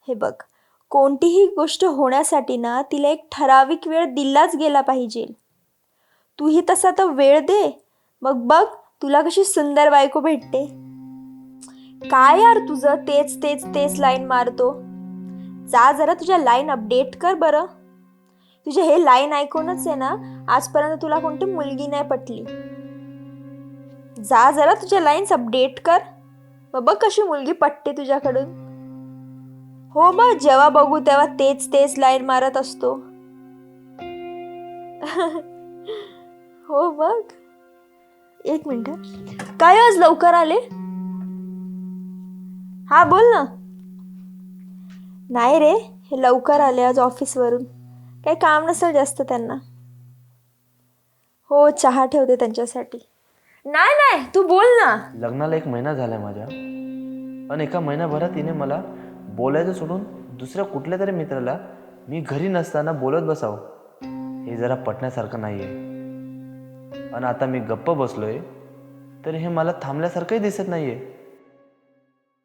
हे बघ, कोणतीही गोष्ट होण्यासाठी ना तिला एक ठराविक वेळ दिलाच गेला पाहिजे. तूही तसा तर वेळ दे, मग बघ तुला कशी सुंदर बायको भेटते. काय यार तुझं तेच तेच तेच लाईन मारतो. जा जरा तुझ्या लाईन अपडेट कर बरं. तुझे हे लाईन ऐकूनच आहे ना आजपर्यंत तुला कोणती मुलगी नाही पटली. जा जरा तुझ्या लाईन्स अपडेट कर, मग बघ कशी मुलगी पटते तुझ्याकडून. हो मग जेव्हा बघू तेव्हा तेच तेच लाईन मारत असतो. हो मग. एक मिनिट, काय आज लवकर आले? हा बोल ना. नाही रे, हे लवकर आले आज ऑफिसवरून. काही काम नसेल जास्त त्यांना. हो चहा ठेवते त्यांच्यासाठी. नाही नाही तू बोल ना. लग्नाला 1 महिना झालाय माझ्या, पण एका महिन्याभरात तिने मला बोलायचं सोडून दुसऱ्या कुठल्या तरी मित्राला मी घरी नसताना बोलत बसावं, हे जरा पटण्यासारखं नाही आहे. आणि आता मी गप्प बसलोय तर हे मला थांबल्यासारखंही दिसत नाही आहे.